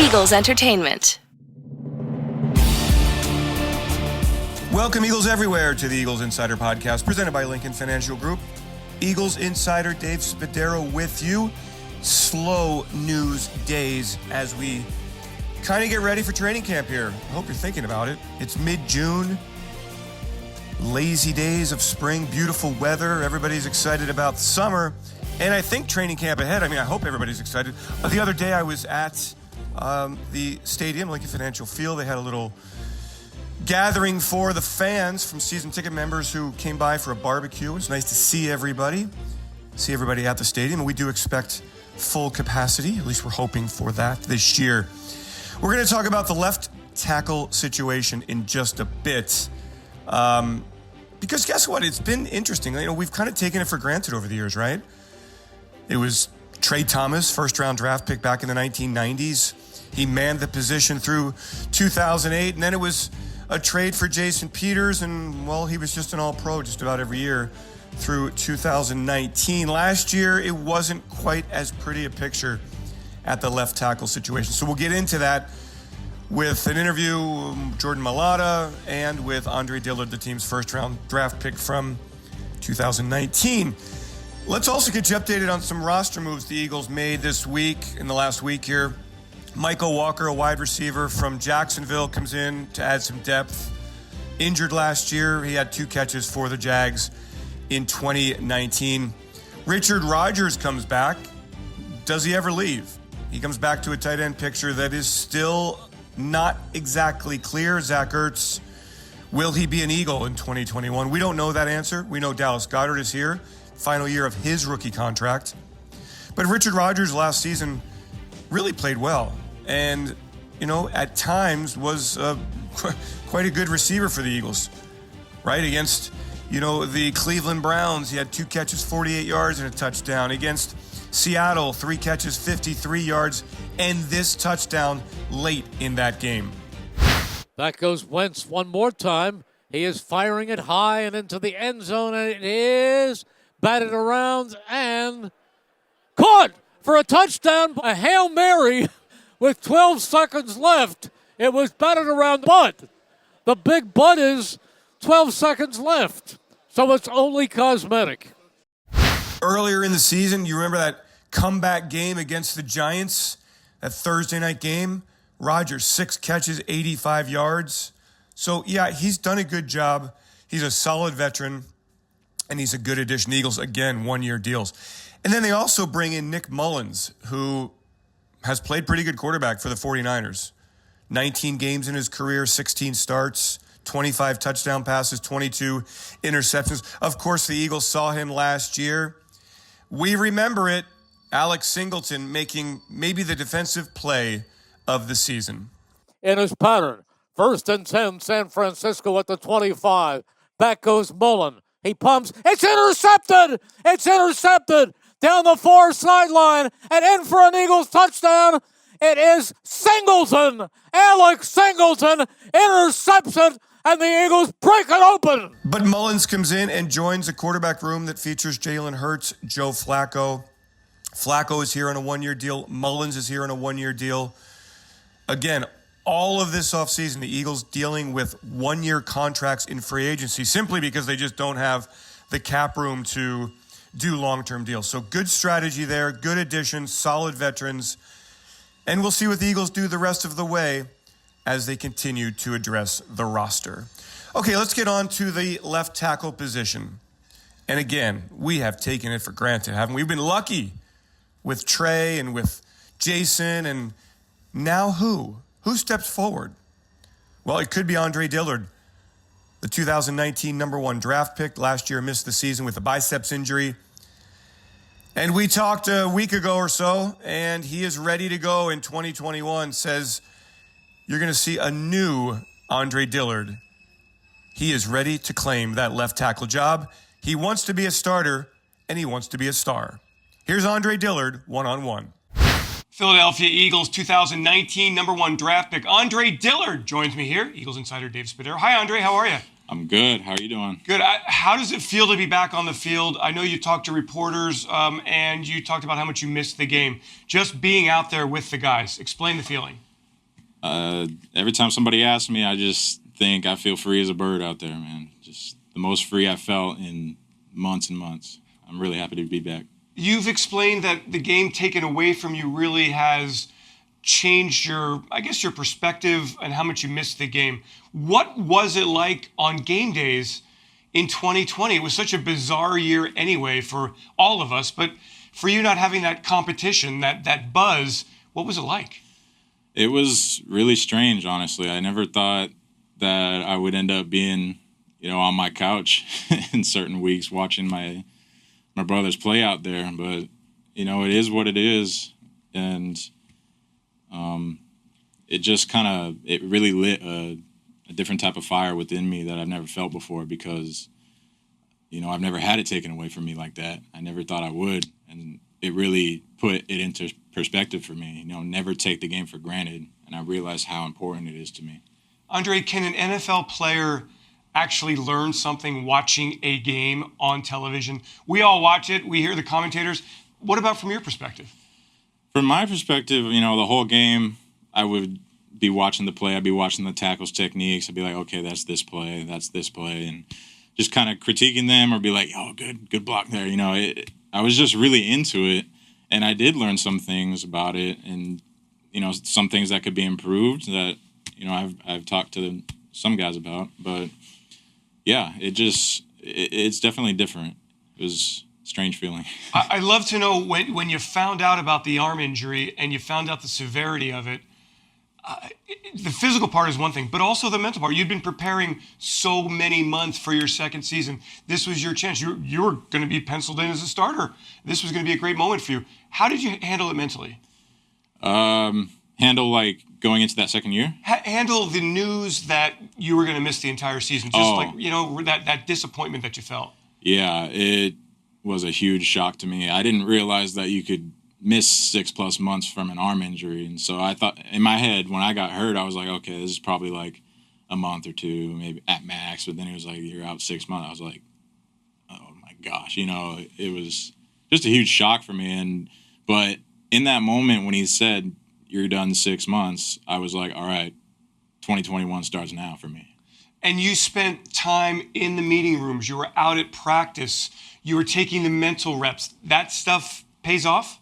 Eagles Entertainment. Welcome, Eagles everywhere, to the Eagles Insider Podcast, presented by Lincoln Financial Group. Eagles Insider Dave Spadaro with you. Slow news days as we kind of get ready for training camp here. I hope you're thinking about it. It's mid-June. Lazy days of spring, beautiful weather. Everybody's excited about summer. And I think training camp ahead. I hope everybody's excited. The other day I was at the stadium, Lincoln Financial Field. They had a little gathering for the fans from season ticket members who came by for a barbecue. It was nice to see everybody at the stadium. And we do expect full capacity. At least we're hoping for that this year. We're going to talk about the left tackle situation in just a bit. Because guess what? It's been interesting. We've kind of taken it for granted over the years, right? It was Trey Thomas, first-round draft pick back in the 1990s. He manned the position through 2008, and then it was a trade for Jason Peters, and, well, he was just an all-pro just about every year through 2019. Last year, it wasn't quite as pretty a picture at the left tackle situation. So we'll get into that with an interview, Jordan Mailata, and with Andre Dillard, the team's first-round draft pick from 2019. Let's also get you updated on some roster moves the Eagles made this week, in the last week here. Michael Walker, a wide receiver from Jacksonville, comes in to add some depth. Injured last year, he had 2 catches for the Jags in 2019. Richard Rodgers comes back. Does he ever leave? He comes back to a tight end picture that is still not exactly clear. Zach Ertz, will he be an Eagle in 2021? We don't know that answer. We know Dallas Goedert is here, final year of his rookie contract. But Richard Rodgers last season really played well. And, at times was quite a good receiver for the Eagles, right? Against, the Cleveland Browns, he had 2 catches, 48 yards and a touchdown. Against Seattle, 3 catches, 53 yards, and this touchdown late in that game. Back goes Wentz one more time. He is firing it high and into the end zone, and it is batted around and caught for a touchdown. A Hail Mary with 12 seconds left. It was batted around, but the big but is 12 seconds left, so it's only cosmetic. Earlier in the season, you remember that comeback game against the Giants, that Thursday night game? Rodgers, 6 catches, 85 yards. So, yeah, he's done a good job. He's a solid veteran, and he's a good addition. Eagles, again, 1-year deals. And then they also bring in Nick Mullins, who has played pretty good quarterback for the 49ers. 19 games in his career, 16 starts, 25 touchdown passes, 22 interceptions. Of course, the Eagles saw him last year. We remember it. Alex Singleton making maybe the defensive play of the season. In his pattern, 1st and 10, San Francisco at the 25. Back goes Mullen. He pumps. It's intercepted! It's intercepted! Down the far sideline and in for an Eagles touchdown. It is Singleton. Alex Singleton intercepts it, and the Eagles break it open. But Mullins comes in and joins a quarterback room that features Jalen Hurts, Joe Flacco. Flacco is here on a 1-year deal. Mullins is here on a 1-year deal. Again, all of this offseason, the Eagles dealing with 1-year contracts in free agency simply because they just don't have the cap room to do long-term deals. So good strategy there, good additions, solid veterans. And we'll see what the Eagles do the rest of the way as they continue to address the roster. Okay, let's get on to the left tackle position. And again, we have taken it for granted, haven't we? We've been lucky with Trey and with Jason, and now who? Who steps forward? Well, it could be Andre Dillard, the 2019 number 1 draft pick. Last year missed the season with a biceps injury. And we talked a week ago or so, and he is ready to go in 2021. Says you're going to see a new Andre Dillard. He is ready to claim that left tackle job. He wants to be a starter, and he wants to be a star. Here's Andre Dillard, one-on-one. Philadelphia Eagles 2019 number 1 draft pick Andre Dillard joins me here. Eagles insider Dave Spadaro. Hi, Andre. How are you? I'm good. How are you doing? Good. How does it feel to be back on the field? I know you talked to reporters and you talked about how much you missed the game. Just being out there with the guys. Explain the feeling. Every time somebody asks me, I just think I feel free as a bird out there, man. Just the most free I felt in months and months. I'm really happy to be back. You've explained that the game taken away from you really has changed your perspective and how much you missed the game. What was it like on game days in 2020? It was such a bizarre year anyway for all of us, but for you not having that competition, that buzz, what was it like? It was really strange, honestly. I never thought that I would end up being, on my couch in certain weeks watching my brothers play out there. But, it is what it is. And it just it really lit a different type of fire within me that I've never felt before because, I've never had it taken away from me like that. I never thought I would. And it really put it into perspective for me. Never take the game for granted. And I realized how important it is to me. Andre, can an NFL player actually learn something watching a game on television? We all watch it. We hear the commentators. What about from your perspective? From my perspective, the whole game, I would be watching the play. I'd be watching the tackles techniques. I'd be like, okay, that's this play, and just kind of critiquing them or be like, oh, good block there. I was just really into it, and I did learn some things about it, and some things that could be improved that I've talked to some guys about. But yeah, it's definitely different. It was a strange feeling. I'd love to know when you found out about the arm injury and you found out the severity of it. The physical part is one thing, but also the mental part. You'd been preparing so many months for your second season. This was your chance. You were going to be penciled in as a starter. This was going to be a great moment for you. How did you handle it mentally? Handle like going into that second year? Handle the news that you were going to miss the entire season. That disappointment that you felt. Yeah, it was a huge shock to me. I didn't realize that you could miss 6+ months from an arm injury. And so I thought in my head when I got hurt, I was like, okay, this is probably like a month or two, maybe at max. But then it was like, you're out 6 months. I was like, oh my gosh, it was just a huge shock for me. But in that moment when he said, you're done 6 months, I was like, all right, 2021 starts now for me. And you spent time in the meeting rooms. You were out at practice. You were taking the mental reps. That stuff pays off?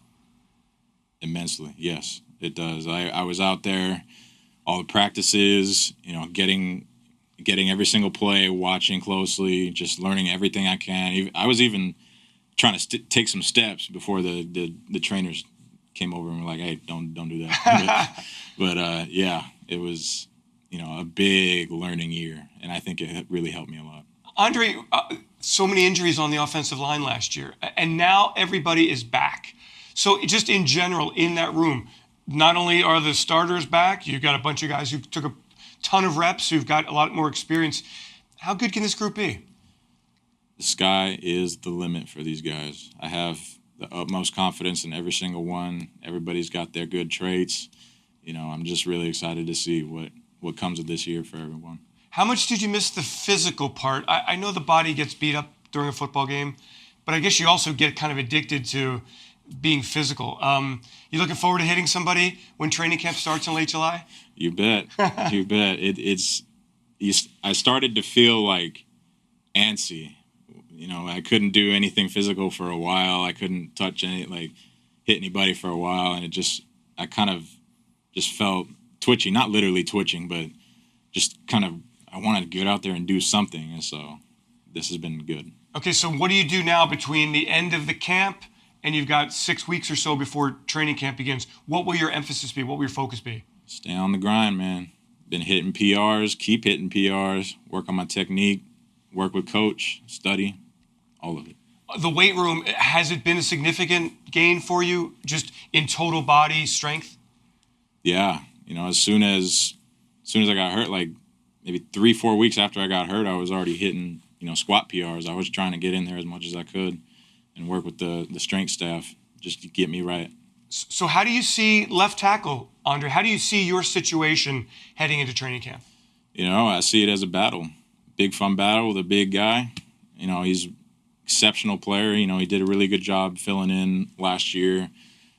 Immensely, yes, it does. I was out there, all the practices, getting every single play, watching closely, just learning everything I can. I was even trying to take some steps before the trainers came over and were like, "Hey, don't do that." but yeah, it was a big learning year, and I think it really helped me a lot. Andre, so many injuries on the offensive line last year, and now everybody is back. So just in general, in that room, not only are the starters back, you've got a bunch of guys who took a ton of reps, who've got a lot more experience. How good can this group be? The sky is the limit for these guys. I have the utmost confidence in every single one. Everybody's got their good traits. I'm just really excited to see what comes of this year for everyone. How much did you miss the physical part? I know the body gets beat up during a football game, but I guess you also get kind of addicted to being physical. You looking forward to hitting somebody when training camp starts in late July? You bet. You bet. I started to feel like antsy. I couldn't do anything physical for a while. I couldn't hit anybody for a while. And I kind of just felt twitchy, not literally twitching, but just kind of, I wanted to get out there and do something. And so this has been good. Okay, so what do you do now between the end of the camp and you've got 6 weeks or so before training camp begins? What will your emphasis be? What will your focus be? Stay on the grind, man. Been hitting PRs, keep hitting PRs, work on my technique, work with coach, study, all of it. The weight room, has it been a significant gain for you, just in total body strength? Yeah. As soon as I got hurt, like maybe 3-4 weeks after I got hurt, I was already hitting, squat PRs. I was trying to get in there as much as I could and work with the strength staff just to get me right. So how do you see left tackle, Andre? How do you see your situation heading into training camp? I see it as a battle. Big fun battle with a big guy. He's an exceptional player. He did a really good job filling in last year.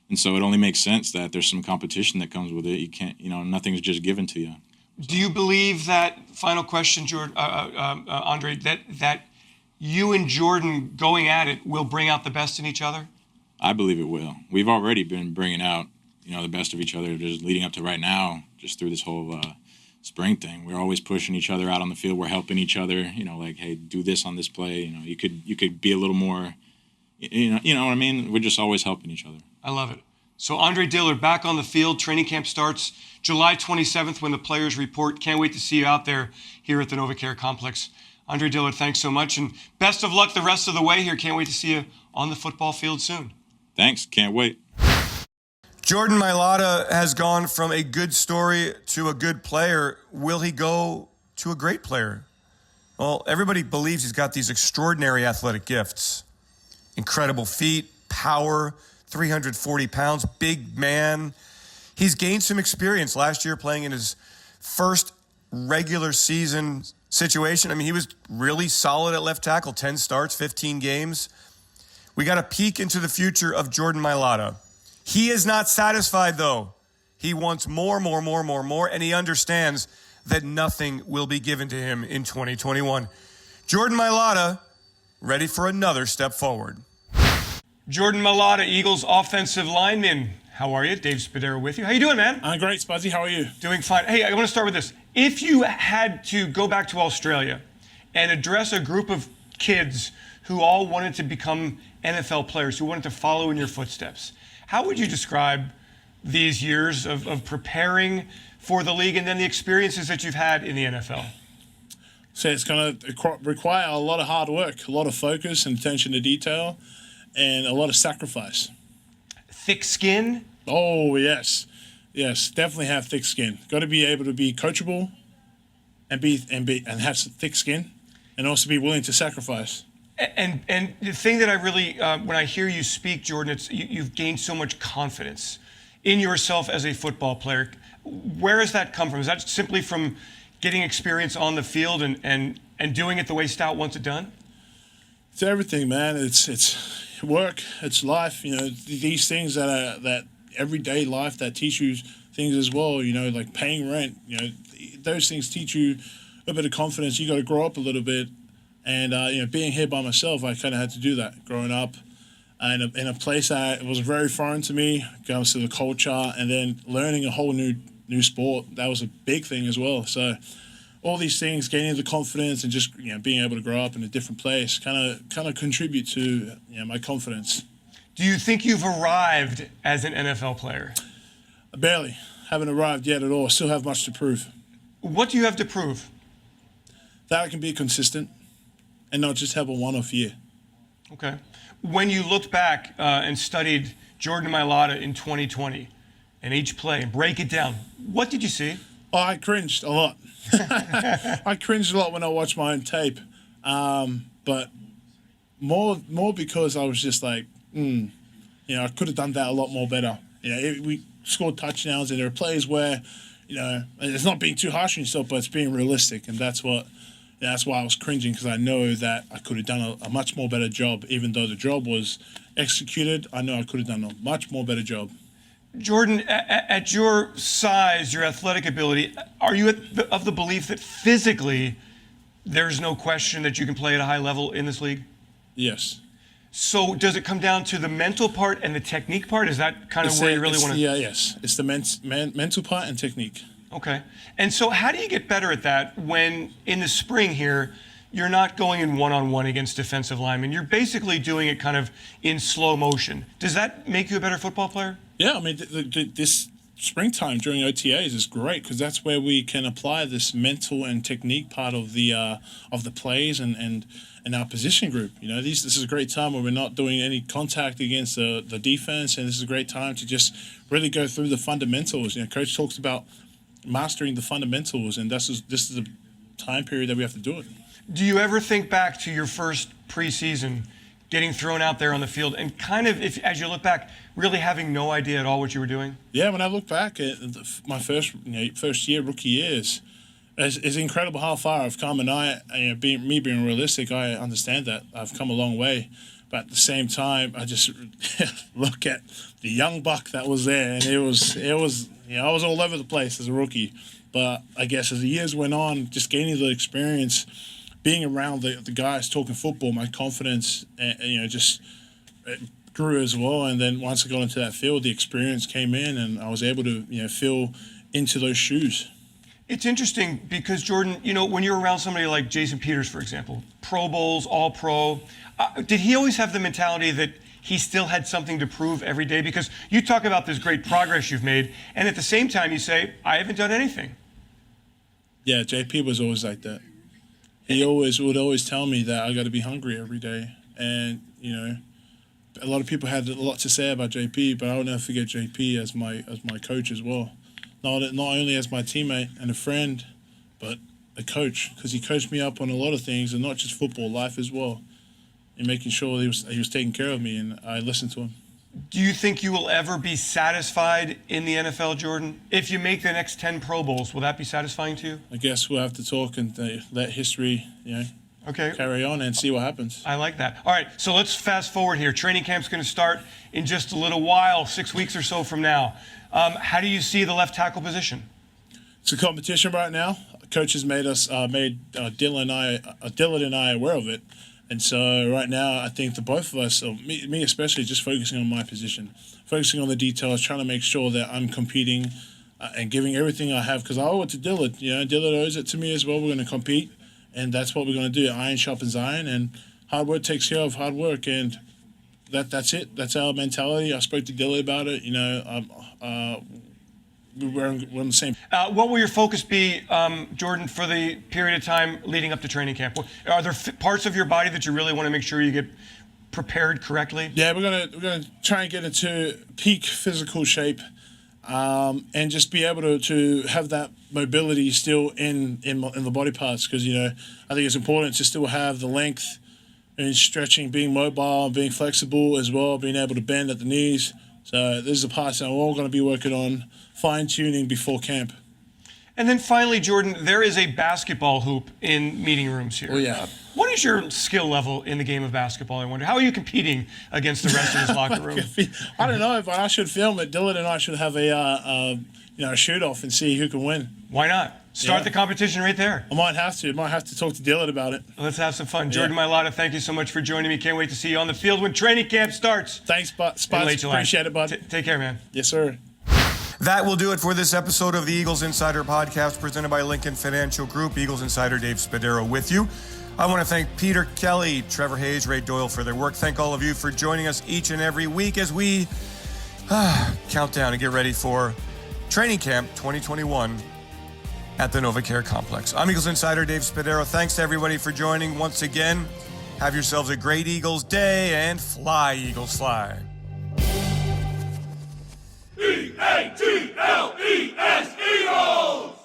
And so it only makes sense that there's some competition that comes with it. You can't, nothing's just given to you. Do you believe that, final question, Andre, that you and Jordan going at it will bring out the best in each other? I believe it will. We've already been bringing out, the best of each other just leading up to right now, just through this whole spring thing. We're always pushing each other out on the field. We're helping each other, like, hey, do this on this play. You could be a little more, you know what I mean? We're just always helping each other. I love it. So Andre Dillard back on the field. Training camp starts July 27th when the players report. Can't wait to see you out there here at the NovaCare Complex. Andre Dillard, thanks so much, and best of luck the rest of the way here. Can't wait to see you on the football field soon. Thanks. Can't wait. Jordan Mailata has gone from a good story to a good player. Will he go to a great player? Well, everybody believes he's got these extraordinary athletic gifts. Incredible feet, power, 340 pounds, big man. He's gained some experience last year playing in his first regular season situation. I mean, he was really solid at left tackle, 10 starts, 15 games. We got a peek into the future of Jordan Mailata. He is not satisfied, though. He wants more, and he understands that nothing will be given to him in 2021. Jordan Mailata, ready for another step forward. Jordan Mailata, Eagles offensive lineman. How are you? Dave Spadaro with you. How you doing, man? I'm great, Spuzzy. How are you? Doing fine. Hey, I want to start with this. If you had to go back to Australia and address a group of kids who all wanted to become NFL players, who wanted to follow in your footsteps, how would you describe these years of preparing for the league and then the experiences that you've had in the NFL? So it's going to require a lot of hard work, a lot of focus and attention to detail, and a lot of sacrifice. Thick skin? Oh, yes. Yes, definitely have thick skin. Got to be able to be coachable and have some thick skin, and also be willing to sacrifice. And the thing that I really, when I hear you speak, Jordan, it's you've gained so much confidence in yourself as a football player. Where has that come from? Is that simply from getting experience on the field and doing it the way Stout wants it done? It's everything, man. It's work, it's life. These things that everyday life that teach you things as well. Like paying rent. Those things teach you a bit of confidence. You got to grow up a little bit. And, being here by myself, I kind of had to do that growing up in a place that was very foreign to me, going to the culture, and then learning a whole new sport. That was a big thing as well. So all these things, gaining the confidence and just being able to grow up in a different place kind of contribute to my confidence. Do you think you've arrived as an NFL player? Barely. Haven't arrived yet at all. Still have much to prove. What do you have to prove? That I can be consistent and not just have a one-off year. Okay. When you looked back and studied Jordan Mailata in 2020 and each play and break it down, what did you see? Oh, I cringed a lot. I cringed a lot when I watched my own tape. But more because I was just like, I could have done that a lot more better. We scored touchdowns, and there are plays where, it's not being too harsh on yourself, but it's being realistic, and that's why I was cringing, because I know that I could have done a much more better job. Even though the job was executed, I know I could have done a much more better job. Jordan, at your size, your athletic ability, are you of the belief that physically there's no question that you can play at a high level in this league? Yes. So does it come down to the mental part and the technique part? Is that kind of where you really want to? Yeah, yes. It's the mental part and technique. Okay. And so how do you get better at that when in the spring here, you're not going in one-on-one against defensive linemen? You're basically doing it kind of in slow motion. Does that make you a better football player? Yeah, I mean, this springtime during OTAs is great, because that's where we can apply this mental and technique part of the plays and our position group. This is a great time where we're not doing any contact against the defense, and this is a great time to just really go through the fundamentals. Coach talks about mastering the fundamentals, and this is a time period that we have to do it. Do you ever think back to your first preseason, getting thrown out there on the field, and kind of, as you look back, really having no idea at all what you were doing? Yeah, when I look back at my first year, rookie years, it's incredible how far I've come. And being realistic, I understand that I've come a long way. But at the same time, I just look at the young buck that was there, and it was I was all over the place as a rookie. But I guess as the years went on, just gaining the experience, being around the guys talking football, my confidence, just grew as well. And then once I got into that field, the experience came in, and I was able to feel into those shoes. It's interesting because, Jordan, when you're around somebody like Jason Peters, for example, Pro Bowls, All-Pro, did he always have the mentality that he still had something to prove every day? Because you talk about this great progress you've made, and at the same time you say, I haven't done anything. Yeah, JP was always like that. He would always tell me that I got to be hungry every day. And, a lot of people had a lot to say about JP, but I'll never forget JP as my coach as well. Not only as my teammate and a friend, but a coach, because he coached me up on a lot of things, and not just football, life as well, and making sure he was taking care of me, and I listened to him. Do you think you will ever be satisfied in the NFL, Jordan? If you make the next 10 Pro Bowls, will that be satisfying to you? I guess we'll have to talk and let history, carry on and see what happens. I like that. All right, so let's fast forward here. Training camp's going to start in just a little while, 6 weeks or so from now. How do you see the left tackle position? It's a competition right now. Coaches made Dillard and I aware of it. And so right now, I think the both of us, me especially, just focusing on my position, focusing on the details, trying to make sure that I'm competing and giving everything I have, because I owe it to Dillard. Dillard owes it to me as well. We're going to compete, and that's what we're going to do. Iron sharpens iron, and hard work takes care of hard work, and that's it. That's our mentality. I spoke to Dillard about it. We're on the same. What will your focus be, Jordan, for the period of time leading up to training camp? Are there parts of your body that you really want to make sure you get prepared correctly? Yeah, we're gonna try and get into peak physical shape, and just be able to have that mobility still in the body parts, because I think it's important to still have the length and stretching, being mobile, being flexible as well, being able to bend at the knees. So these are the parts that we're all going to be working on, fine-tuning before camp. And then finally, Jordan, there is a basketball hoop in meeting rooms here. Oh, yeah. What is your skill level in the game of basketball, I wonder? How are you competing against the rest of this locker room? I don't know, but I should film it. Dillard and I should have a shoot-off and see who can win. Why not? Start the competition right there. I might have to talk to Dillard about it. Let's have some fun. Jordan Mailata, thank you so much for joining me. Can't wait to see you on the field when training camp starts. Thanks, Spots. Appreciate it, bud. Take care, man. Yes, sir. That will do it for this episode of the Eagles Insider Podcast presented by Lincoln Financial Group. Eagles Insider Dave Spadaro with you. I want to thank Peter Kelly, Trevor Hayes, Ray Doyle for their work. Thank all of you for joining us each and every week as we count down and get ready for Training Camp 2021 at the NovaCare Complex. I'm Eagles Insider Dave Spadaro. Thanks to everybody for joining once again. Have yourselves a great Eagles day and fly, Eagles, fly. E-A-G-L-E-S, Eagles!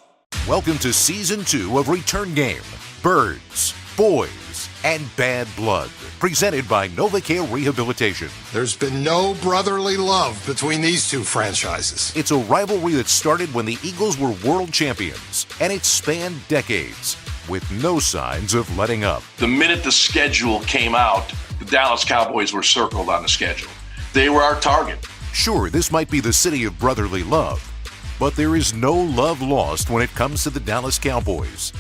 Welcome to Season 2 of Return Game, Birds, Boys, and Bad Blood, presented by NovaCare Rehabilitation. There's been no brotherly love between these two franchises. It's a rivalry that started when the Eagles were world champions, and it's spanned decades, with no signs of letting up. The minute the schedule came out, the Dallas Cowboys were circled on the schedule. They were our target. Sure, this might be the city of brotherly love, but there is no love lost when it comes to the Dallas Cowboys.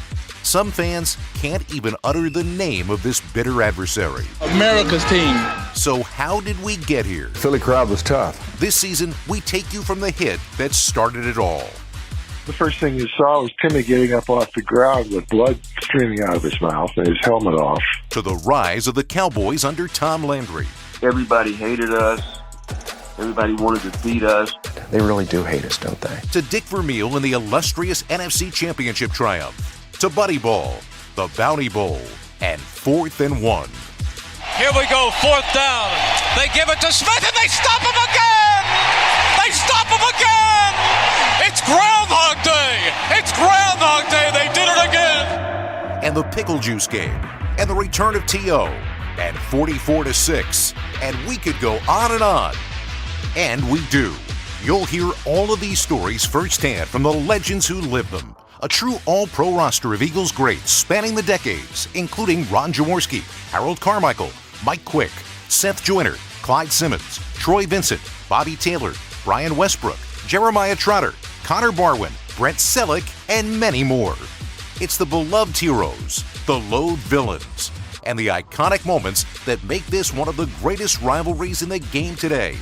Some fans can't even utter the name of this bitter adversary. America's team. So how did we get here? Philly crowd was tough. This season, we take you from the hit that started it all. The first thing you saw was Timmy getting up off the ground with blood streaming out of his mouth and his helmet off. To the rise of the Cowboys under Tom Landry. Everybody hated us. Everybody wanted to beat us. They really do hate us, don't they? To Dick Vermeil in the illustrious NFC Championship triumph. To Buddy Ball, the Bounty Bowl, and 4th and 1. Here we go, 4th down. They give it to Smith, and they stop him again! They stop him again! It's Groundhog Day! It's Groundhog Day! They did it again! And the Pickle Juice game, and the return of T.O., and 44-6, and we could go on and on. And we do. You'll hear all of these stories firsthand from the legends who lived them. A true all-pro roster of Eagles greats spanning the decades, including Ron Jaworski, Harold Carmichael, Mike Quick, Seth Joyner, Clyde Simmons, Troy Vincent, Bobby Taylor, Brian Westbrook, Jeremiah Trotter, Connor Barwin, Brent Selleck, and many more. It's the beloved heroes, the loathed villains, and the iconic moments that make this one of the greatest rivalries in the game today.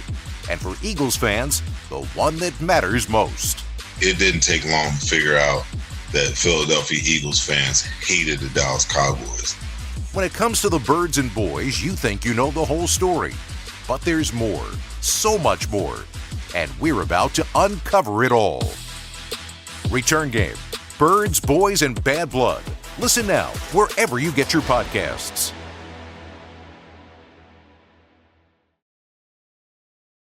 And for Eagles fans, the one that matters most. It didn't take long to figure out that Philadelphia Eagles fans hated the Dallas Cowboys. When it comes to the Birds and Boys, you think you know the whole story. But there's more, so much more. And we're about to uncover it all. Return Game, Birds, Boys, and Bad Blood. Listen now wherever you get your podcasts.